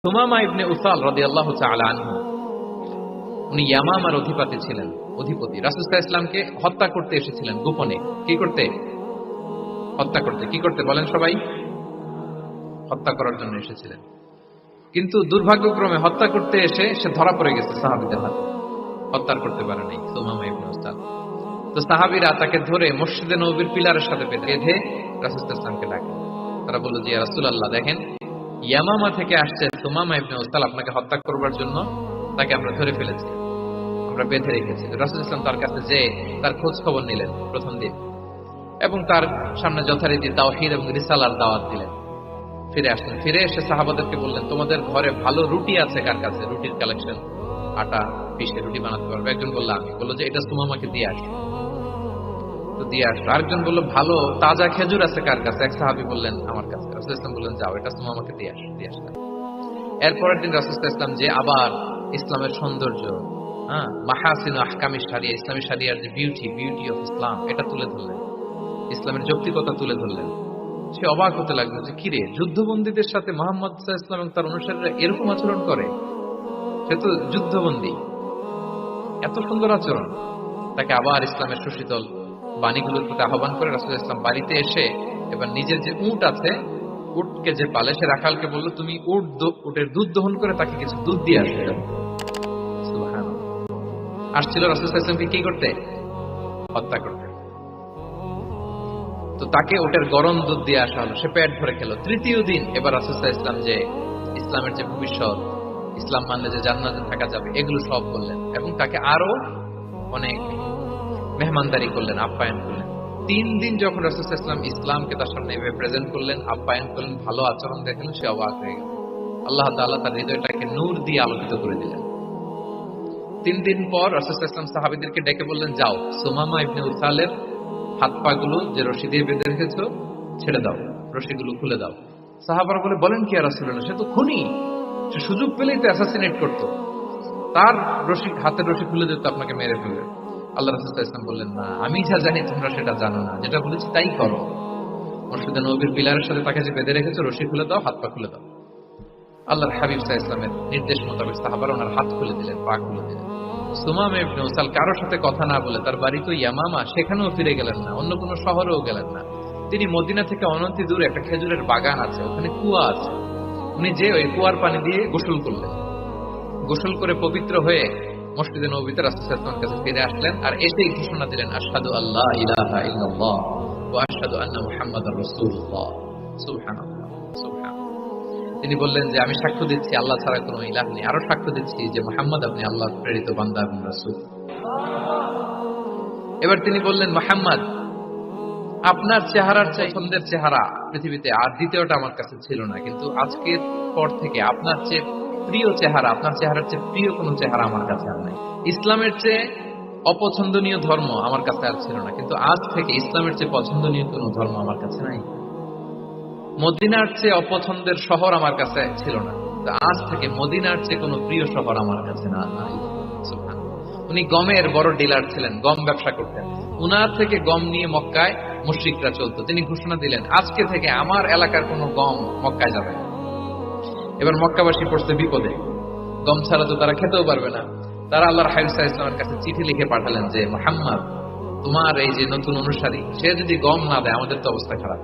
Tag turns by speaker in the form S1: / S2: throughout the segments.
S1: সুমামা ইবনে উসাল রাদিয়াল্লাহু তাআলা আনহু, উনি ইয়ামামার অধিপতি ছিলেন। রাসূল সাল্লাল্লাহু আলাইহি ওয়াসাল্লামকে হত্যা করতে এসেছিলেন গোপনে। কি করতে? হত্যা করতে। কি করতে বলেন সবাই? হত্যা করার জন্য এসেছিলেন। কিন্তু দুর্ভাগ্যক্রমে হত্যা করতে এসে সে ধরা পড়ে গেছে সাহাবীদের হাতে। হত্যা করতে পারে নাই সুমামা ইবনে উসাল। তো সাহাবীরা তাকে ধরে মসজিদে নববীর পিলারের সাথে বেঁধে রাসূল সাল্লাল্লাহু আলাইহি ওয়াসাল্লামকে ডাকে। তারা বলল যে ইয়া রাসূলুল্লাহ, দেখেন ইয়ামামা থেকে আসছে সুমামা ইবনে উসাল আপনাকে হত্যা করবার জন্য, তাকে আমরা ধরে ফেলেছি, আমরা বেঁধে রেখেছি। রাসূল সাল্লাল্লাহু আলাইহি ওয়াসাল্লাম তার কাছে যে তার খোঁজ খবর নিলেন প্রথম দিন, এবং তার সামনে যথারীতি তাওহীদ এবং রিসালার দাওয়াত দিলেন। ফিরে আসলেন। ফিরে এসে সাহাবাদেরকে বললেন, তোমাদের ঘরে ভালো রুটি আছে কার কাছে? রুটির কালেকশন, আটা পিষে রুটি বানাতে পারবে। একজন বলল আমি। বললো যে এটা সুমামাকে দিয়ে আসো। তো দিয়ে আসলো। আরেকজন বললো ভালো তাজা খেজুর আছে কার কাছে? এক সাহাবী বললেন আমার কাছে। রাসূল সাল্লাল্লাহু আলাইহি ওয়াসাল্লাম বললেন যাও, এটা সুমামাকে দিয়ে আসো। দিয়ে আসলেন। এরপরের দিন রাসূল সাল্লাল্লাহু আলাইহি ওয়াসাল্লাম যে আবার ইসলামের সৌন্দর্য, মাহাসিন আহকামি শরিয়া, ইসলামী শরিয়ার যে বিউটি অফ ইসলাম, এটা তুলে ধরলেন। ইসলামের যৌক্তিকতা তুলে ধরলেন। সে অবাক হতে লাগলো যে কিরে, যুদ্ধবন্দীদের সাথে মুহাম্মদ সাল্লাল্লাহু আলাইহি ওয়াসাল্লাম এবং তার অনুসারীরা এরকম আচরণ করে? সে তো যুদ্ধবন্দী, এত সুন্দর আচরণ। তাকে আবার ইসলামের সুশীতল বাণীগুলোর প্রতি আহ্বান করে রাসূল সাল্লাল্লাহু আলাইহি ওয়াসাল্লাম বাড়িতে এসে এবার নিজের যে উট আছে, উটকে যে পালে, সে রাখালকে বললো তুমি উটের দুধ দহন করে তাকে কিছু দুধ দিয়ে আসবে। সুবহানাল্লাহ। আসছিল রাসূল সাল্লাল্লাহু আলাইহি ওয়াসাল্লামকে কি করতে? হত্যা করতে। তো তাকে ওটার গরম দুধ দিয়ে আসা হলো, সে পেট ভরে খেলো। তৃতীয় দিন এবার রাসূল সাল্লাল্লাহু আলাইহি ওয়াসাল্লাম যে ইসলামের যে ভবিষ্যৎ, ইসলাম মানলে যে জান্নাতে থাকা যাবে, এগুলো সব বললেন এবং তাকে আরো অনেক মেহমানদারি করলেন, আপ্যায়ন করলেন। 3 দিন যখন রাসূল সাল্লাল্লাহু আলাইহি ওয়াসাল্লাম ইসলামকে তার সামনে এভাবে প্রেজেন্ট করলেন, আপ্যায়ন করলেন, ভালো আচরণ দেখালেন, সে অবাক হয়ে গেল। আল্লাহ তাআলা তার হৃদয়টাকে নূর দিয়ে আলোকিত করে দিলেন। 3 দিন পর রাসূল সাল্লাল্লাহু আলাইহি ওয়াসাল্লাম সাহাবীদেরকে ডেকে বললেন, যাও সুমামা ইবনে উসালের হাত পা গুলো যে রশি দিয়ে বেঁধে রেখেছো ছেড়ে দাও, রশিগুলো খুলে দাও। সাহাবারা বলেন কি ইয়া রাসূলুল্লাহ, সে তো খুনি, সে সুযোগ পেলেই তো অ্যাসাসিনেট করতো, তার হাতের রশি খুলে দিত, আপনাকে মেরে ফেলবে। আল্লাহ রাসূল সাল্লাল্লাহু আলাইহি ওয়াসাল্লাম বললেন, না, আমি যা জানি তোমরা সেটা জানো না, যেটা বলেছি তাই করো। মসজিদে নববীর পিলারের সাথে তাকে যে বেঁধে রেখেছো, রশি খুলে দাও, হাত পা খুলে দাও। আল্লাহর হাবিব সাল্লাল্লাহু আলাইহি ওয়াসাল্লামের নির্দেশ মোতাবেক সাহাবারা ওনার হাত খুলে দিলেন, পা খুলে দিলেন। সুমামা ইবনে উসাল কারোর সাথে কথা না বলে, তার বাড়ি তো ইয়ামামা, সেখানেও ফিরে গেলেন না, অন্য কোনো শহরেও গেলেন না। তিনি মদিনা থেকে অনতি দূরে একটা খেজুরের বাগান আছে, ওখানে কুয়া আছে, উনি যে ওই কুয়ার পানি দিয়ে গোসল করলেন। গোসল করে পবিত্র হয়ে মসজিদে নববীতে রাসূল সাল্লাল্লাহু আলাইহি ওয়াসাল্লামের কাছে ফিরে আসলেন, আর এসেই ঘোষণা দিলেন, আশহাদু আল্লা ইলাহা ইল্লাল্লাহ ওয়া আশহাদু আন্না মুহাম্মাদার রাসূলুল্লাহ। সুবহানাল্লাহ, সুবহানাল্লাহ। তিনি বললেন যে আমি সাক্ষ্য দিচ্ছি আল্লাহ ছাড়া কোনো ইলাহ নেই, আরো সাক্ষ্য দিচ্ছি যে মুহাম্মদ আপনি আল্লাহর প্রেরিত বান্দা এবং রাসূল। এবার তিনি বললেন, মুহাম্মদ, আপনার চেহারার চেয়ে পছন্দের চেহারা পৃথিবীতে আর দ্বিতীয়টা আমার কাছে ছিল না, কিন্তু আজকের পর থেকে আপনার চেয়ে প্রিয় চেহারা, আপনার চেহারার চেয়ে প্রিয় কোনো চেহারা আমার কাছে আর নাই। ইসলামের চেয়ে অপছন্দনীয় ধর্ম আমার কাছে আর ছিল না, কিন্তু আজ থেকে ইসলামের চেয়ে পছন্দনীয় কোনো ধর্ম আমার কাছে নাই। মদিনার চেয়ে অপছন্দের শহর আমার কাছে ছিল না, আজ থেকে মদিনার চেয়ে কোনো প্রিয় শহর আমার কাছে নাই। উনি গমের বড় ডিলার ছিলেন, গম ব্যবসা করতেন। উনার থেকে গম নিয়ে মক্কায় মুশরিকরা চলতো। তিনি ঘোষণা দিলেন, আজকে থেকে আমার এলাকার কোনো গম মক্কায় যাবে না। এবার মক্কাবাসী পড়ছে বিপদে, গম ছাড়া তো তারা খেতেও পারবে না। তারা আল্লাহর হাবিব সাল্লাল্লাহু আলাইহি ওয়াসাল্লামের কাছে চিঠি লিখে পাঠালেন যে, মুহাম্মদ, তোমার এই যে নতুন অনুসারী, সে যদি গম না দেয় আমাদের তো অবস্থা খারাপ,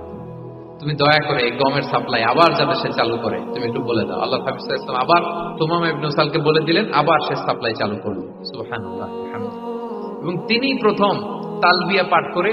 S1: তুমি দয়া করে এই গমের সাপ্লাই আবার যাতে সে চালু করে তুমি একটু বলে দাও। আল্লাহ হাবিব সাল্লাল্লাহু আলাইহি ওয়াসাল্লাম আবার সুমামা ইবনে উসালকে বলে দিলেন, আবার সে সাপ্লাই চালু করলো। সুবহানাল্লাহ, এবং তিনি প্রথম তালবিয়া পাঠ করে